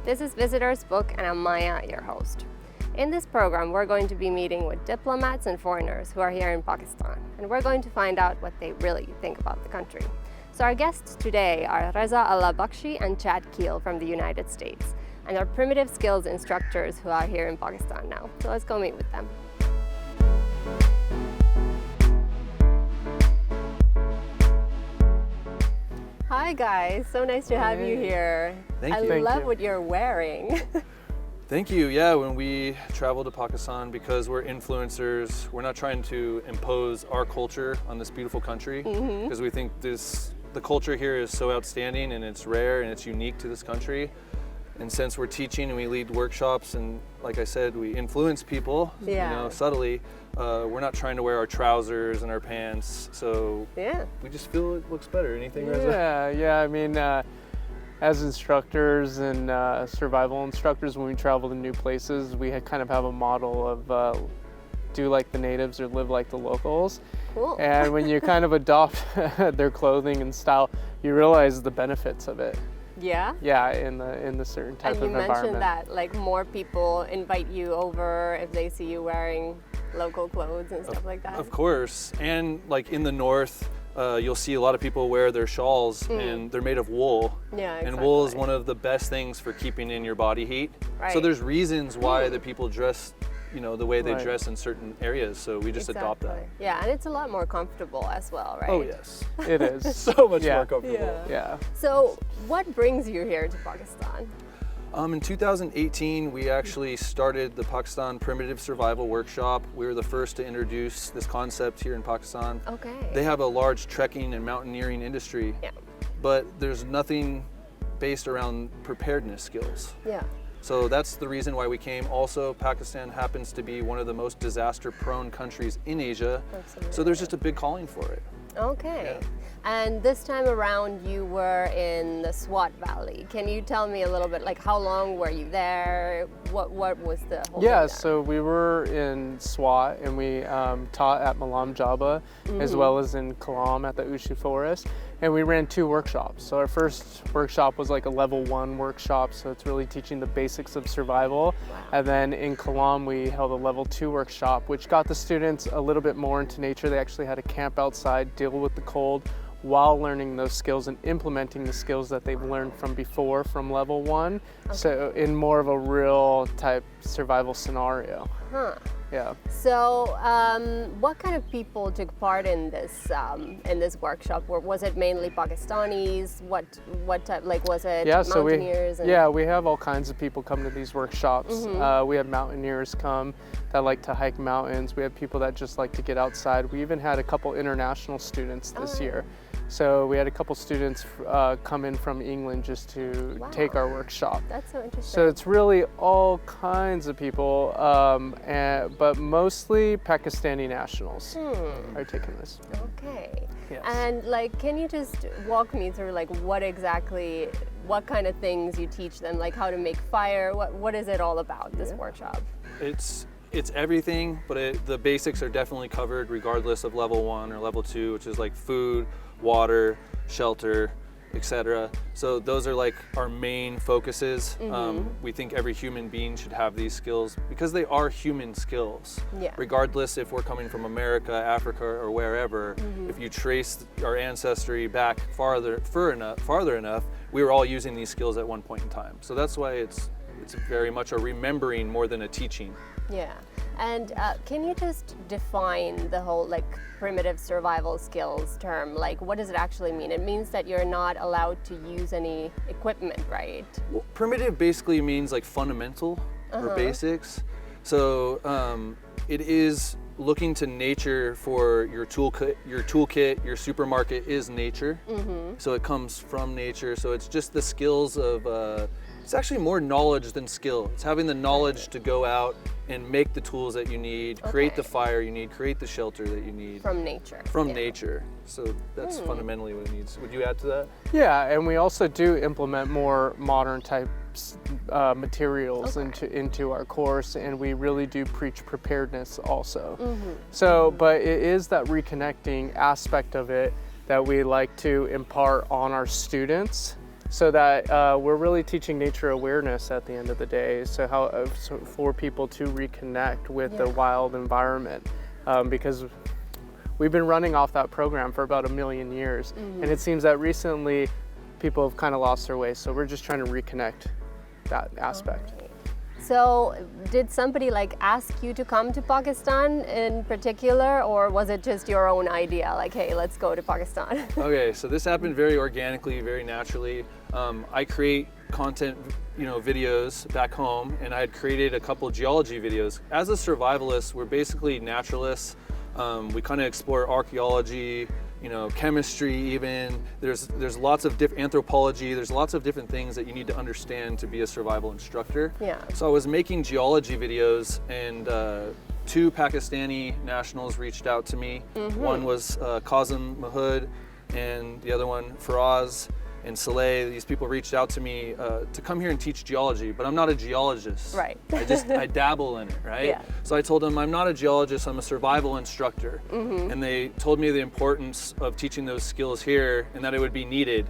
This is Visitors Book and I'm Maya, your host. In this program, we're going to be meeting with diplomats and foreigners who are here in Pakistan, and we're going to find out what they really think about the country. So our guests today are Reza Bakhsi and Chad Keel from the United States, and are primitive skills instructors who are here in Pakistan now. So let's go meet with them. Hi guys, so nice to have you here. Thank you. I love what you're wearing. Thank you. Yeah, when we travel to Pakistan, because we're influencers, we're not trying to impose our culture on this beautiful country, because we think the culture here is so outstanding and it's rare and it's unique to this country. And since we're teaching and we lead workshops and, like I said, we influence people, subtly, we're not trying to wear our trousers and our pants. So we just feel it looks better. Anything, Reza? Yeah. I mean, as instructors and survival instructors, when we travel to new places, we kind of have a model of do like the natives or live like the locals. Cool. And when you kind of adopt their clothing and style, you realize the benefits of it. Yeah? Yeah, in the certain type of environment. And you mentioned that like more people invite you over if they see you wearing local clothes and stuff like that. Of course. And like in the north, you'll see a lot of people wear their shawls and they're made of wool. Yeah, exactly. And wool is one of the best things for keeping in your body heat. Right. So there's reasons why the people dress the way they dress in certain areas, so we just adopt that. Yeah, and it's a lot more comfortable as well, right? Oh yes. It is. So much more comfortable. Yeah. So what brings you here to Pakistan? In 2018, we actually started the Pakistan Primitive Survival Workshop. We were the first to introduce this concept here in Pakistan. Okay. They have a large trekking and mountaineering industry, but there's nothing based around preparedness skills. Yeah. So that's the reason why we came. Also, Pakistan happens to be one of the most disaster-prone countries in Asia. Absolutely. So there's just a big calling for it. Okay. Yeah. And this time around you were in the Swat Valley. Can you tell me a little bit, like how long were you there? What was the whole thing there? So we were in Swat and we taught at Malam Jaba as well as in Kalam at the Ushu Forest. And we ran 2 workshops. So our first workshop was like a level 1 workshop, so it's really teaching the basics of survival. Wow. And then in Kalam we held a level 2 workshop, which got the students a little bit more into nature. They actually had to camp outside, deal with the cold, while learning those skills and implementing the skills that they've learned from before from level 1. Okay. So in more of a real type survival scenario. Huh. Yeah. So what kind of people took part in this workshop? Was it mainly Pakistanis? What type, like was it mountaineers? So we have all kinds of people come to these workshops. We have mountaineers come that like to hike mountains. We have people that just like to get outside. We even had a couple international students this year. So we had a couple students come in from England just to take our workshop. That's so interesting. So it's really all kinds of people, but mostly Pakistani nationals are taking this. Okay. Yes. And like, can you just walk me through like what kind of things you teach them, like how to make fire? What is it all about, this workshop? It's everything, but the basics are definitely covered regardless of level 1 or level 2, which is like food, water, shelter, etc. So those are like our main focuses. We think every human being should have these skills because they are human skills. Yeah. Regardless if we're coming from America, Africa, or wherever, if you trace our ancestry back farther enough, we were all using these skills at one point in time. So that's why it's very much a remembering more than a teaching. Yeah. And can you just define the whole like primitive survival skills term? Like what does it actually mean? It means that you're not allowed to use any equipment, right? Well, primitive basically means like fundamental or basics. So it is looking to nature for your toolkit, your supermarket is nature. So it comes from nature. So it's just the skills of, it's actually more knowledge than skill. It's having the knowledge to go out and make the tools that you need, create the fire you need, create the shelter that you need. From nature. From nature. So that's fundamentally what it needs. Would you add to that? Yeah, and we also do implement more modern types materials into our course, and we really do preach preparedness also. So, but it is that reconnecting aspect of it that we like to impart on our students so that we're really teaching nature awareness at the end of the day. So for people to reconnect with the wild environment, because we've been running off that program for about 1 million years, and it seems that recently people have kind of lost their way. So we're just trying to reconnect that aspect. So did somebody like ask you to come to Pakistan in particular, or was it just your own idea, like, hey, let's go to Pakistan? Okay, so this happened very organically, very naturally. I create content, videos back home, and I had created a couple geology videos. As a survivalist, we're basically naturalists. We kind of explore archaeology, chemistry even. There's lots of different anthropology. There's lots of different things that you need to understand to be a survival instructor. Yeah. So I was making geology videos, and 2 Pakistani nationals reached out to me. One was Kazim Mahood, and the other one Faraz and Saleh. These people reached out to me to come here and teach geology, but I'm not a geologist. Right. I dabble in it, right? Yeah. So I told them I'm not a geologist, I'm a survival instructor. And they told me the importance of teaching those skills here and that it would be needed.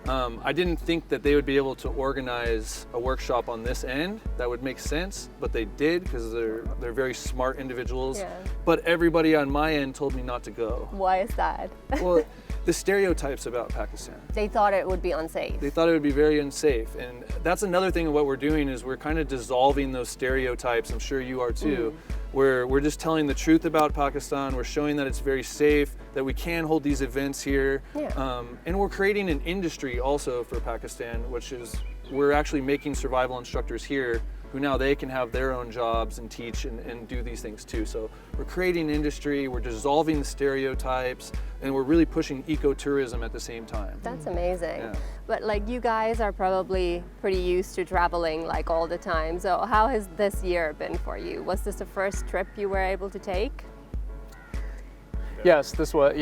I didn't think that they would be able to organize a workshop on this end that would make sense, but they did, because they're very smart individuals. Yeah. But everybody on my end told me not to go. Why is that? Well, the stereotypes about Pakistan. They thought it would be unsafe. They thought it would be very unsafe. And that's another thing of what we're doing, is we're kind of dissolving those stereotypes. I'm sure you are too. Where we're just telling the truth about Pakistan. We're showing that it's very safe, that we can hold these events here. Yeah. And we're creating an industry also for Pakistan, which is, we're actually making survival instructors here who now they can have their own jobs and teach and do these things too. So we're creating industry, we're dissolving the stereotypes, and we're really pushing ecotourism at the same time. That's amazing. Yeah. But like, you guys are probably pretty used to traveling like all the time. So how has this year been for you? Was this the first trip you were able to take? Yes, this was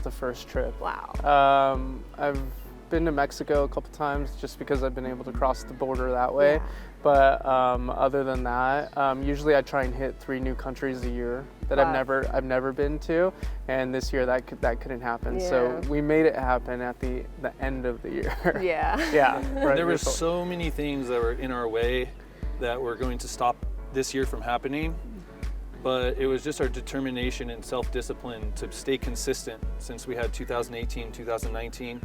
the first trip. Wow. I've been to Mexico a couple times just because I've been able to cross the border that way. Yeah. But other than that, usually I try and hit 3 new countries a year that Wow. I've never been to, and this year that couldn't happen. So Yeah. we made it happen at the end of the year. Yeah. Yeah. Right. There were so many things that were in our way that were going to stop this year from happening, but it was just our determination and self-discipline to stay consistent since we had 2018, 2019.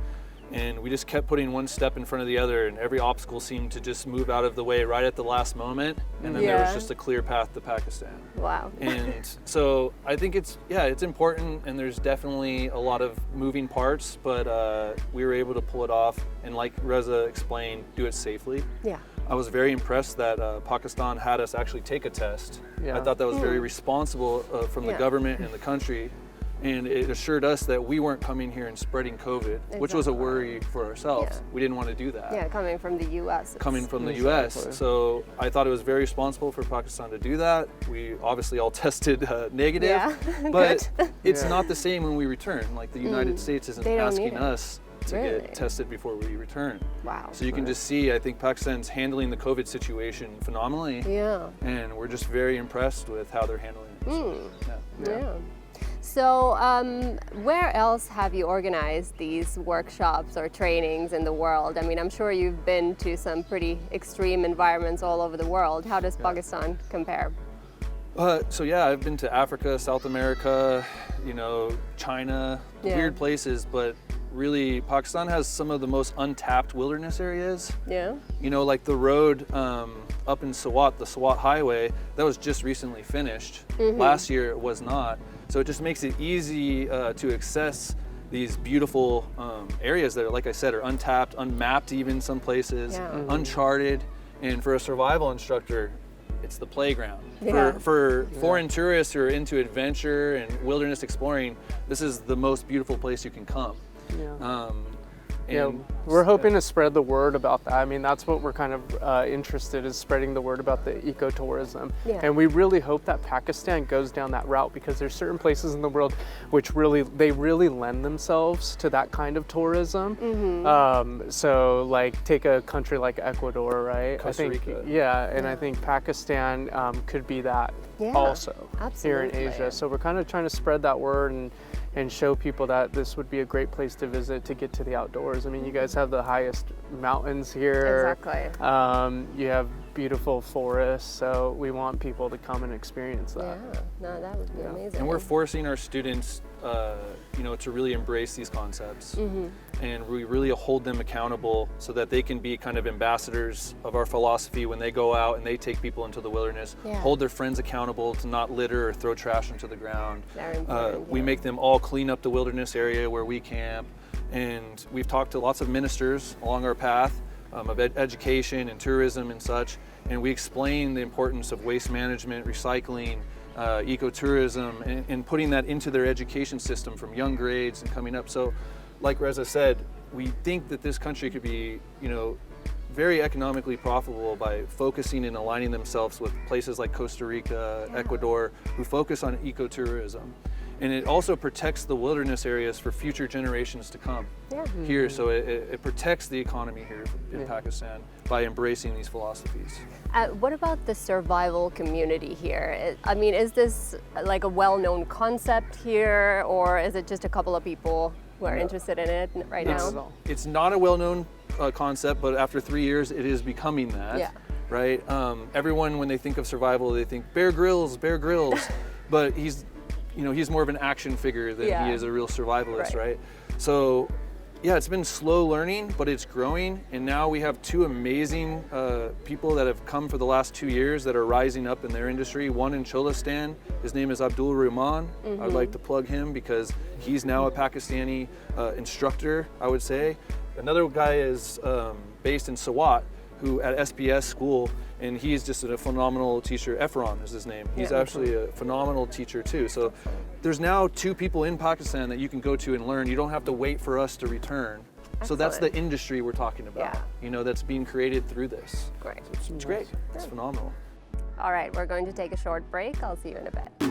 And we just kept putting one step in front of the other, and every obstacle seemed to just move out of the way right at the last moment, and then there was just a clear path to Pakistan. Wow. And so I think it's important, and there's definitely a lot of moving parts, but we were able to pull it off, and like Reza explained, do it safely. Yeah. I was very impressed that Pakistan had us actually take a test. Yeah. I thought that was very responsible from the government and the country. And it assured us that we weren't coming here and spreading COVID, which was a worry for ourselves. Yeah. We didn't want to do that. Yeah, coming from the U.S. Coming from the Exactly. U.S. So I thought it was very responsible for Pakistan to do that. We obviously all tested negative, Yeah. but it's Yeah. not the same when we return. Like the United States isn't They don't asking need it. us to Really? get tested before we return. Wow. So you can just see, I think Pakistan's handling the COVID situation phenomenally. Yeah. And we're just very impressed with how they're handling it. So, Yeah. So where else have you organized these workshops or trainings in the world? I mean, I'm sure you've been to some pretty extreme environments all over the world. How does Pakistan compare? So yeah, I've been to Africa, South America, China, Yeah. weird places, but really Pakistan has some of the most untapped wilderness areas. Yeah. Like the road up in Swat, the Swat Highway, that was just recently finished. Last year it was not. So it just makes it easy to access these beautiful areas that, like I said, are untapped, unmapped even some places, Yeah. uncharted. And for a survival instructor, it's the playground. Yeah. For foreign tourists who are into adventure and wilderness exploring, this is the most beautiful place you can come. Yeah. And we're hoping to spread the word about that. I mean, that's what we're kind of interested in, spreading the word about the ecotourism. Yeah. And we really hope that Pakistan goes down that route, because there's certain places in the world which really lend themselves to that kind of tourism. So like take a country like Ecuador, right? Costa Rica. I think Pakistan could be that Yeah, also here in absolutely. Asia. So we're kind of trying to spread that word and and show people that this would be a great place to visit to get to the outdoors. I mean, you guys have the highest mountains here. Exactly. You have beautiful forests, so we want people to come and experience that. Yeah, no, that would be amazing. And we're forcing our students, to really embrace these concepts, and we really hold them accountable so that they can be kind of ambassadors of our philosophy when they go out and they take people into the wilderness. Hold their friends accountable to not litter or throw trash into the ground. Very important, We make them all clean up the wilderness area where we camp, and we've talked to lots of ministers along our path of education and tourism and such, and we explain the importance of waste management, recycling, ecotourism, and putting that into their education system from young grades and coming up. So, like Reza said, we think that this country could be, very economically profitable by focusing and aligning themselves with places like Costa Rica, Ecuador, who focus on ecotourism. And it also protects the wilderness areas for future generations to come here. So it protects the economy here in Pakistan by embracing these philosophies. What about the survival community here? I mean, is this like a well-known concept here, or is it just a couple of people who are interested in it right now? It's not a well-known concept, but after 3 years, it is becoming that. Yeah. Right? Everyone, when they think of survival, they think Bear Grylls, but he's more of an action figure than he is a real survivalist, right? So, it's been slow learning, but it's growing. And now we have two amazing people that have come for the last 2 years that are rising up in their industry. One in Cholistan, his name is Abdul Rahman. I'd like to plug him because he's now a Pakistani instructor, I would say. Another guy is based in Sawat, who at SPS school, and he's just a phenomenal teacher. Efron is his name. He's actually a phenomenal teacher too. So there's now two people in Pakistan that you can go to and learn. You don't have to wait for us to return. Excellent. So that's the industry we're talking about, that's being created through this. Great. So it's great. It's phenomenal. All right, we're going to take a short break. I'll see you in a bit.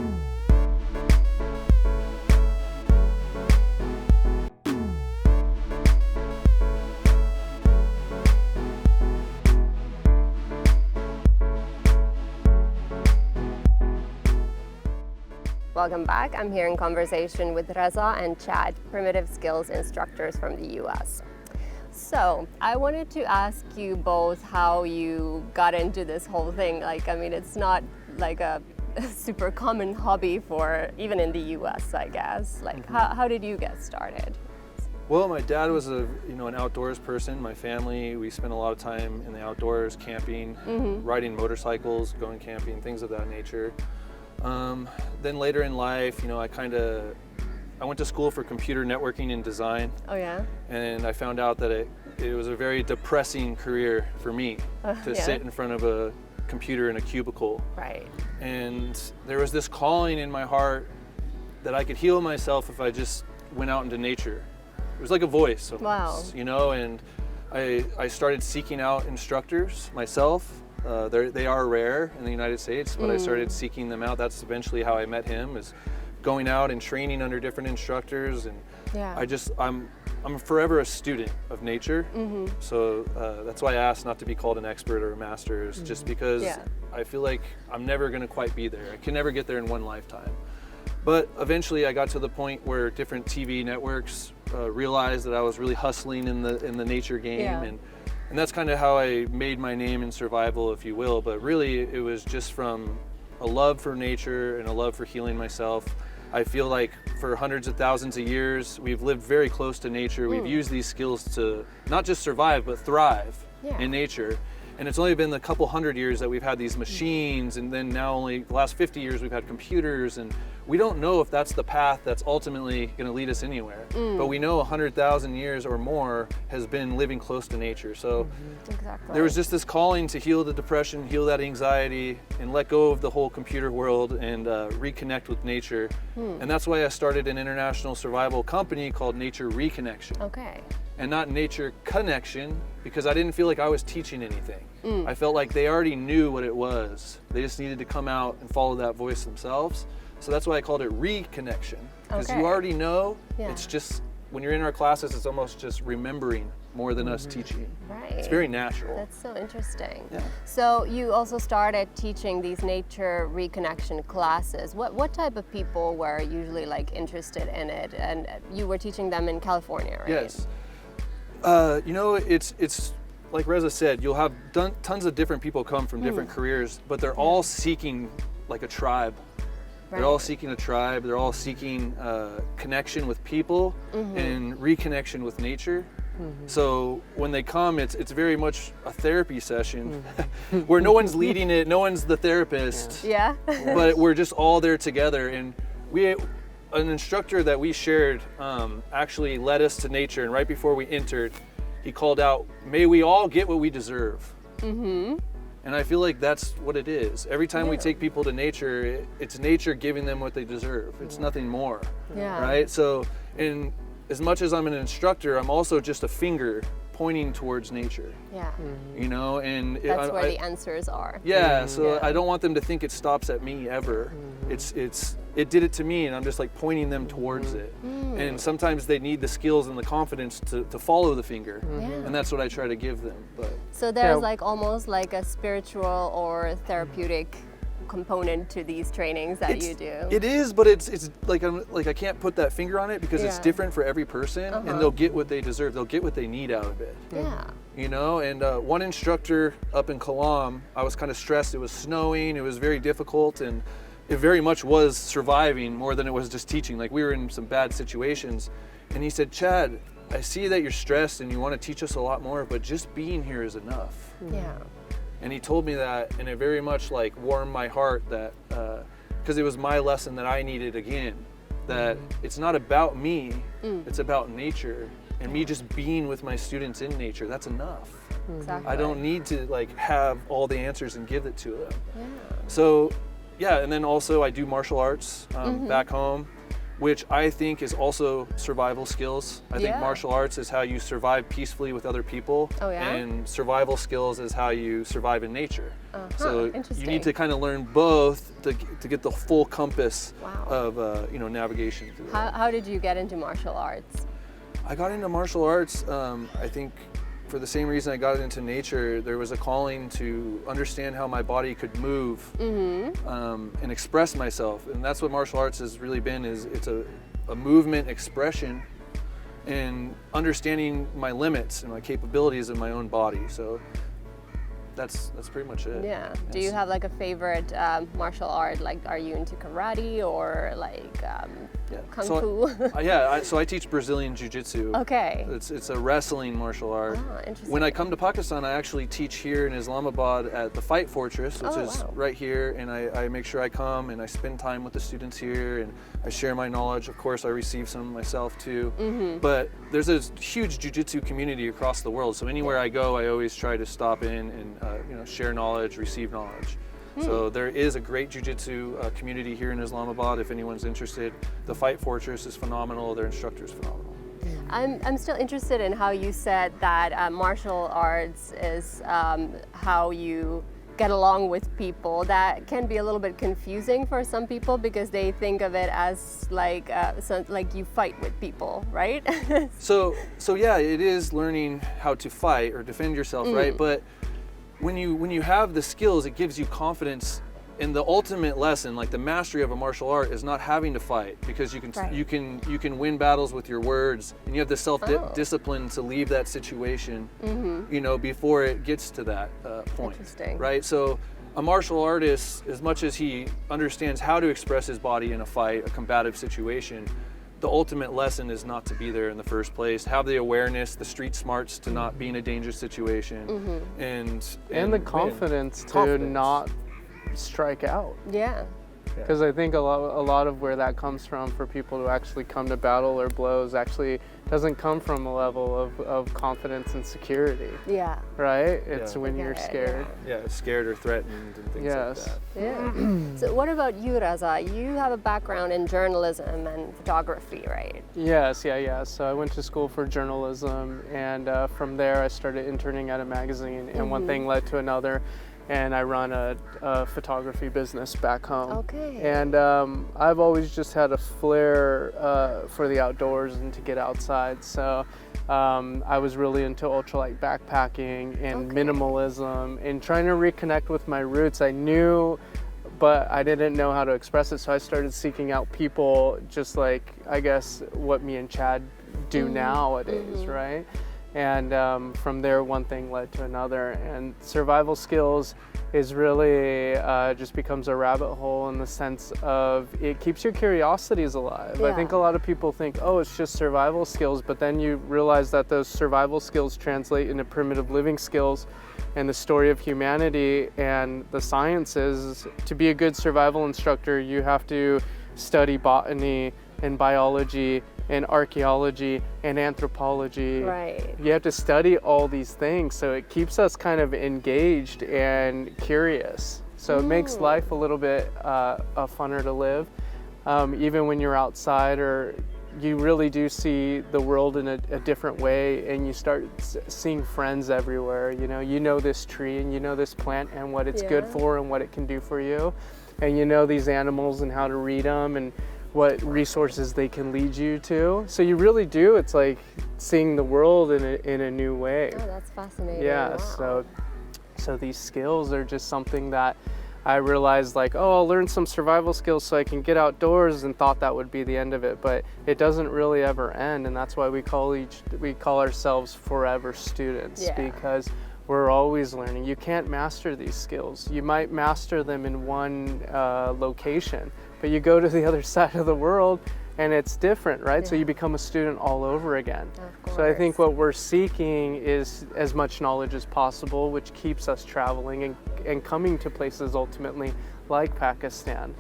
Welcome back. I'm here in conversation with Reza and Chad, primitive skills instructors from the US. So I wanted to ask you both how you got into this whole thing. It's not like a super common hobby for even in the US, I guess. How did you get started? Well, my dad was an outdoors person. My family, we spent a lot of time in the outdoors, camping, riding motorcycles, going camping, things of that nature. Then later in life, I went to school for computer networking and design. Oh yeah? And I found out that it was a very depressing career for me to sit in front of a computer in a cubicle. Right. And there was this calling in my heart that I could heal myself if I just went out into nature. It was like a voice almost, and I started seeking out instructors myself. They are rare in the United States, but I started seeking them out. That's eventually how I met him, is going out and training under different instructors. And I'm forever a student of nature. So that's why I asked not to be called an expert or a master, is just because I feel like I'm never going to quite be there. I can never get there in one lifetime. But eventually I got to the point where different TV networks realized that I was really hustling in the nature game. And that's kind of how I made my name in survival, if you will. But really, it was just from a love for nature and a love for healing myself. I feel like for hundreds of thousands of years, we've lived very close to nature. We've used these skills to not just survive, but thrive in nature. And it's only been a couple hundred years that we've had these machines, and then now only the last 50 years we've had computers, and we don't know if that's the path that's ultimately going to lead us anywhere. But we know 100,000 years or more has been living close to nature. So there was just this calling to heal the depression, heal that anxiety, and let go of the whole computer world and reconnect with nature. And that's why I started an international survival company called Nature Reconnection. Okay. And not Nature Connection, because I didn't feel like I was teaching anything. I felt like they already knew what it was. They just needed to come out and follow that voice themselves. So that's why I called it Reconnection, because you already know. It's just when you're in our classes, it's almost just remembering more than us teaching. Right. It's very natural. That's so interesting. Yeah. So you also started teaching these nature reconnection classes. What type of people were usually like interested in it? And you were teaching them in California, right? Yes. You know, it's like Reza said, you'll have tons of different people come from different careers, but they're all seeking like a tribe. Right. They're all seeking a tribe. They're all seeking connection with people and reconnection with nature. So when they come, it's very much a therapy session where no one's leading it, no one's the therapist, Yeah. but we're just all there together. And an instructor that we shared actually led us to nature, and right before we entered, he called out, "May we all get what we deserve." And I feel like that's what it is. Every time we take people to nature, it's nature giving them what they deserve. It's nothing more, Yeah. right? So, and as much as I'm an instructor, I'm also just a finger pointing towards nature, Yeah. you know? And That's where the answers are. yeah, so Yeah. I don't want them to think it stops at me ever. It did it to me, and I'm just like pointing them towards it. And sometimes they need the skills and the confidence to follow the finger, and that's what I try to give them. But So there's Yeah. like almost like a spiritual or therapeutic component to these trainings that you do. it is, but it's like I can't put that finger on it because it's Yeah. different for every person, and they'll get what they deserve. They'll get what they need out of it. Yeah. You know, and one instructor up in Kalam, I was kind of stressed. It was snowing. It was very difficult, and it very much was surviving more than it was just teaching. Like, we were in some bad situations, and he said, "Chad, I see that you're stressed and you want to teach us a lot more, but just being here is enough." Yeah. And he told me that, and it very much like warmed my heart, that because it was my lesson that I needed again, that it's not about me, it's about nature, and me just being with my students in nature. That's enough. Exactly. I don't need to like have all the answers and give it to them. Yeah. So yeah, and then also I do martial arts back home, which I think is also survival skills. I think Yeah. martial arts is how you survive peacefully with other people, Oh, yeah? and survival skills is how you survive in nature. So you interesting. need to kind of learn both to get the full compass Wow. of navigation through that. How did you get into martial arts? I got into martial arts, I think, for the same reason I got into nature. There was a calling to understand how my body could move and express myself, and that's what martial arts has really been. Is it's a movement expression and understanding my limits and my capabilities of my own body. So that's pretty much it. Yeah. Do Yes. you have like a favorite martial art? Like, are you into karate or like kung fu? So I teach Brazilian Jiu-Jitsu. Okay. It's a wrestling martial art. Ah, interesting. When I come to Pakistan, I actually teach here in Islamabad at the Fight Fortress, which Oh, is wow. right here, and I make sure I come and I spend time with the students here, and I share my knowledge. Of course, I receive some myself too. But there's a huge jiu-jitsu community across the world, so anywhere I go, I always try to stop in and share knowledge, receive knowledge. So there is a great jiu-jitsu community here in Islamabad if anyone's interested. The Fight Fortress is phenomenal. Their instructor is phenomenal. I'm still interested in how you said that martial arts is how you get along with people. That can be a little bit confusing for some people because they think of it as like like you fight with people, right? So yeah, it is learning how to fight or defend yourself, right? But when you have the skills, it gives you confidence. And the ultimate lesson, like the mastery of a martial art, is not having to fight, because you can Right. you can win battles with your words, and you have the self-discipline to leave that situation, before it gets to that point. Interesting. Right? So a martial artist, as much as he understands how to express his body in a fight, a combative situation, the ultimate lesson is not to be there in the first place. Have the awareness, the street smarts to not be in a dangerous situation, and the win. confidence to Confidence. not strike out. Yeah. Because I think a lot of where that comes from for people to actually come to battle or blows actually doesn't come from a level of confidence and security, Yeah. right? It's Yeah. when you're Okay, scared. Yeah, scared or threatened and things Yes. like that. Yeah. So what about you, Reza? You have a background in journalism and photography, right? Yes, yeah. So I went to school for journalism, and from there I started interning at a magazine, and one thing led to another. and I run a photography business back home. Okay. And I've always just had a flair for the outdoors and to get outside. So I was really into ultralight backpacking and minimalism and trying to reconnect with my roots. I knew, but I didn't know how to express it. So I started seeking out people just like, I guess, what me and Chad do nowadays, right? And from there, one thing led to another. And survival skills is really just becomes a rabbit hole in the sense of it keeps your curiosities alive. Yeah. I think a lot of people think, oh, it's just survival skills, but then you realize that those survival skills translate into primitive living skills and the story of humanity and the sciences. To be a good survival instructor, you have to study botany and biology and archaeology and anthropology. Right. You have to study all these things, so it keeps us kind of engaged and curious. So it makes life a little bit funner to live. Even when you're outside, or you really do see the world in a different way, and you start seeing friends everywhere. You know this tree and you know this plant and what it's good for and what it can do for you. And you know these animals and how to read them and what resources they can lead you to. So you really do, it's like seeing the world in a new way. Oh, that's fascinating. Yeah, Wow. so these skills are just something that I realized, like, oh, I'll learn some survival skills so I can get outdoors, and thought that would be the end of it, but it doesn't really ever end. And that's why we call ourselves forever students, because we're always learning. You can't master these skills. You might master them in one location, but you go to the other side of the world and it's different, right? So you become a student all over again. So I think what we're seeking is as much knowledge as possible, which keeps us traveling and coming to places ultimately like Pakistan,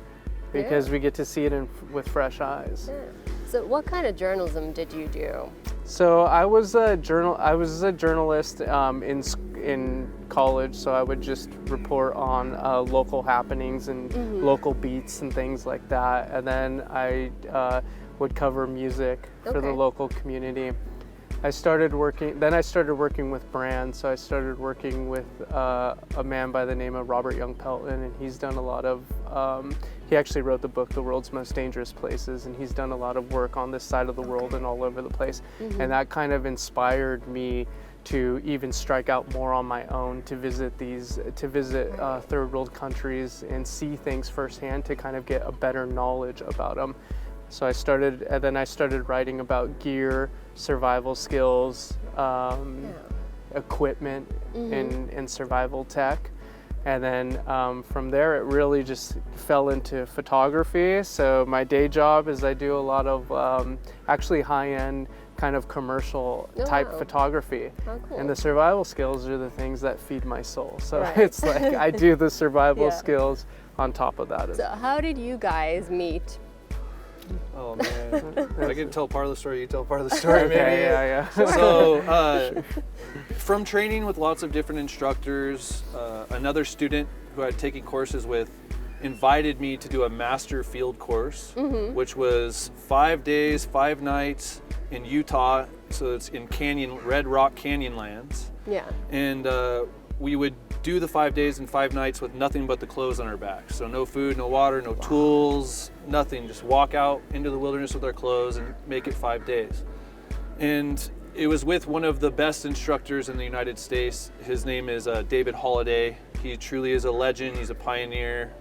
because we get to see it with fresh eyes. Yeah. So what kind of journalism did you do? So I was a journalist in college. So I would just report on local happenings and local beats and things like that. And then I would cover music for the local community. I started working with brands. So I started working with a man by the name of Robert Young Pelton, and he's done a lot of, he actually wrote the book, The World's Most Dangerous Places, and he's done a lot of work on this side of the world and all over the place. And that kind of inspired me to even strike out more on my own, to visit third world countries and see things firsthand, to kind of get a better knowledge about them. So I started writing about gear, survival skills, equipment, and survival tech. And then from there, it really just fell into photography. So my day job is I do a lot of actually high-end kind of commercial type photography. Oh, cool. And the survival skills are the things that feed my soul. So it's like I do the survival skills on top of that. So how did you guys meet? Oh man, I can tell part of the story, you tell part of the story maybe. Yeah. So from training with lots of different instructors, another student who I'd taken courses with invited me to do a master field course, which was 5 days, 5 nights in Utah. So it's in Red Rock Canyon lands. Yeah. And we would do the 5 days and 5 nights with nothing but the clothes on our backs. So no food, no water, no tools, nothing. Just walk out into the wilderness with our clothes and make it 5 days. And it was with one of the best instructors in the United States. His name is David Holliday. He truly is a legend. He's a pioneer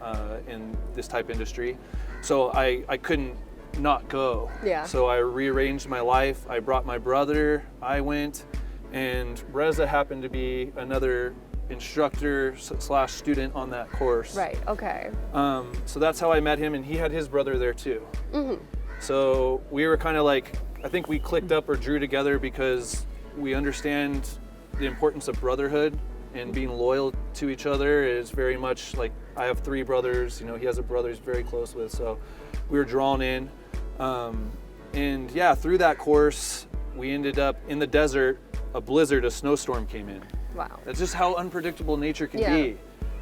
in this type of industry. So I couldn't not go. Yeah. So I rearranged my life. I brought my brother. I went, and Reza happened to be another instructor / student on that course. Right. Okay. So that's how I met him, and he had his brother there too. So we were kind of like, I think we clicked up or drew together because we understand the importance of brotherhood and being loyal to each other. Is very much like, I have 3 brothers, he has a brother he's very close with, so we were drawn in. And yeah, through that course, we ended up in the desert. A snowstorm came in. Wow. That's just how unpredictable nature can be,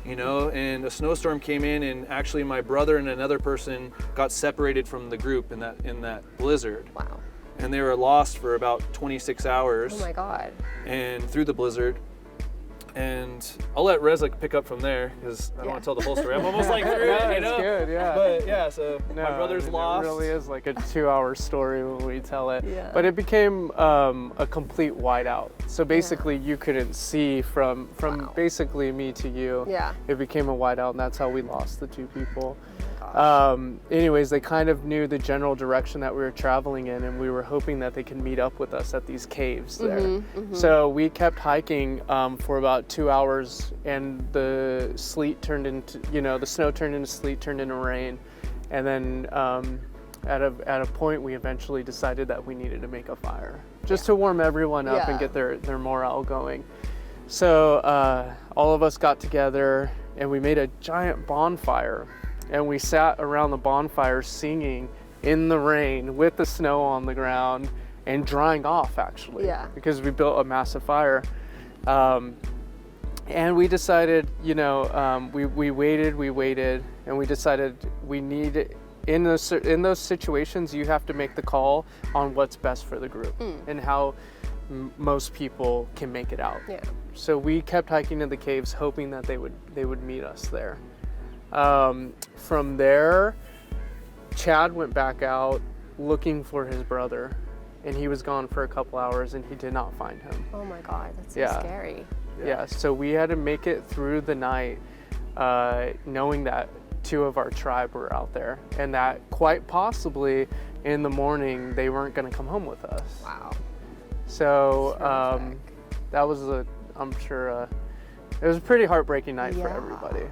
and a snowstorm came in, and actually my brother and another person got separated from the group in that blizzard. Wow. And they were lost for about 26 hours. Oh my God. And through the blizzard. And I'll let Reza pick up from there because I don't want to tell the whole story. I'm almost like through it, you know? It's good, yeah. But yeah, so my brother's lost. It really is like a 2-hour story when we tell it. Yeah. But it became a complete whiteout. So basically you couldn't see from basically me to you. Yeah. It became a whiteout, and that's how we lost the 2 people. Gosh. Anyways, they kind of knew the general direction that we were traveling in, and we were hoping that they could meet up with us at these caves there. So we kept hiking for about 2 hours, and the sleet turned into, the snow turned into sleet, turned into rain. And then at a point, we eventually decided that we needed to make a fire just to warm everyone up and get their morale going. So all of us got together, and we made a giant bonfire. And we sat around the bonfire singing in the rain with the snow on the ground and drying off, actually, because we built a massive fire. And we decided, we waited, and we decided we need, in those situations, you have to make the call on what's best for the group and how most people can make it out. Yeah. So we kept hiking to the caves, hoping that they would meet us there. From there, Chad went back out looking for his brother, and he was gone for a couple hours, and he did not find him. Oh my God, that's so scary. Yeah, so we had to make it through the night, knowing that 2 of our tribe were out there, and that quite possibly in the morning they weren't going to come home with us. Wow. So that was I'm sure it was a pretty heartbreaking night for everybody.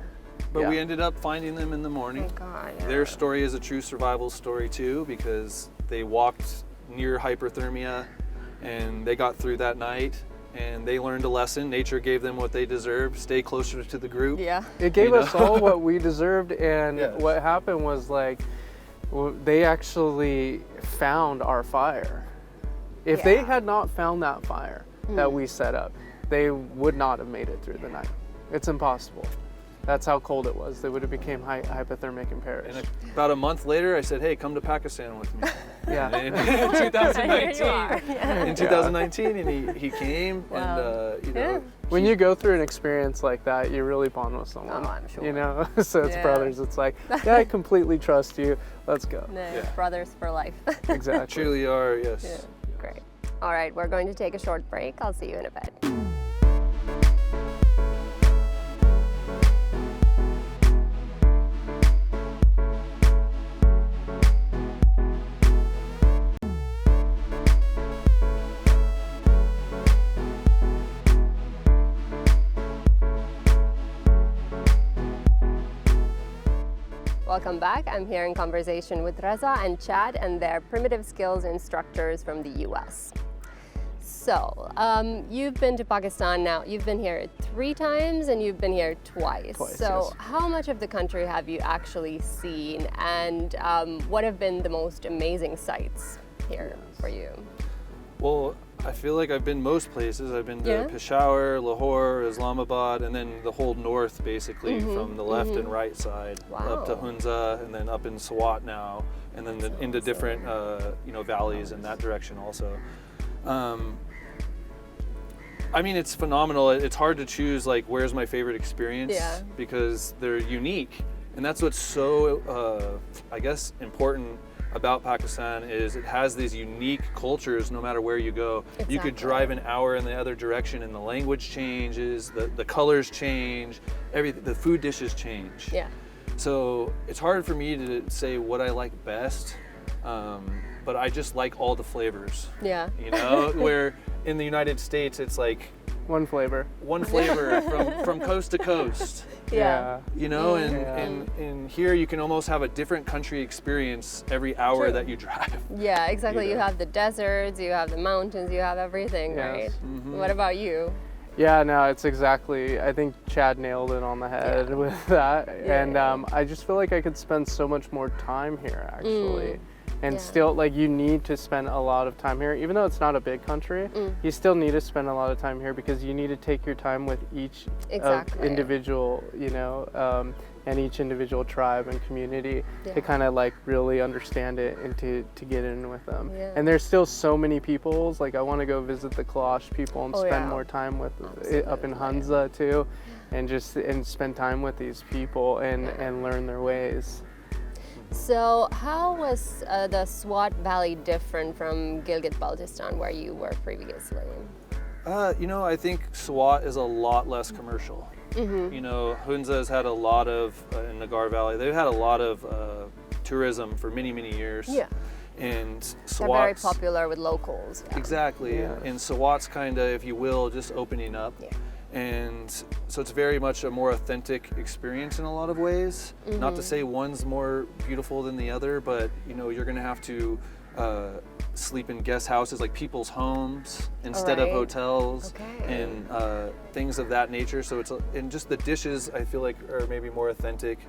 But we ended up finding them in the morning. Thank God, yeah. Their story is a true survival story too, because they walked near hyperthermia and they got through that night, and they learned a lesson. Nature gave them what they deserved: stay closer to the group. Yeah. It gave us all what we deserved, and what happened was they actually found our fire. If they had not found that fire that we set up, they would not have made it through the night. It's impossible. That's how cold it was. They would have became hypothermic and perished. And about a month later, I said, "Hey, come to Pakistan with me." Yeah. In 2019. Yeah. In 2019, and he came, and when you go through an experience like that, you really bond with someone. Oh, I'm sure. So it's brothers. It's like, I completely trust you. Let's go. Brothers for life. Exactly. Truly are, yes. Yeah. Great. All right, we're going to take a short break. I'll see you in a bit. Welcome back. I'm here in conversation with Reza and Chad, and they're primitive skills instructors from the US. So, you've been to Pakistan now. You've been here 3 times and you've been here twice. So, how much of the country have you actually seen, and what have been the most amazing sights here for you? Well, I feel like I've been most places. I've been to Peshawar, Lahore, Islamabad, and then the whole north, basically, from the left and right side, up to Hunza, and then up in Swat now, and then into different, valleys in that direction also. I mean, it's phenomenal. It's hard to choose, like, where's my favorite experience, because they're unique, and that's what's so, I guess, important about Pakistan is it has these unique cultures no matter where you go. Exactly. You could drive an hour in the other direction and the language changes, the colors change, everything, the food dishes change. Yeah. So it's hard for me to say what I like best, but I just like all the flavors. Yeah. You know, where in the United States it's like one flavor from coast to coast. Yeah. You know, and here you can almost have a different country experience every hour that you drive. Yeah, exactly. You have the deserts, you have the mountains, you have everything, right? Mm-hmm. What about you? Yeah, no, it's exactly, I think Chad nailed it on the head with that. And I just feel like I could spend so much more time here, actually. And still, like, you need to spend a lot of time here. Even though it's not a big country, you still need to spend a lot of time here because you need to take your time with each individual, and each individual tribe and community to kind of like really understand it and to get in with them. Yeah. And there's still so many peoples. Like I want to go visit the Kalash people and spend more time with it up in Hunza too, and spend time with these people and learn their ways. So how was the Swat Valley different from Gilgit-Baltistan where you were previously? I think Swat is a lot less commercial. Hunza has had a lot of, in Nagar Valley, they've had a lot of tourism for many, many years. Yeah. And Swat's... They're very popular with locals. Yeah. Exactly. Yeah. And Swat's kind of, if you will, just opening up. Yeah. And so it's very much a more authentic experience in a lot of ways. Not to say one's more beautiful than the other, but you're going to have to sleep in guest houses, like people's homes instead of hotels, and things of that nature. So and just the dishes I feel like are maybe more authentic.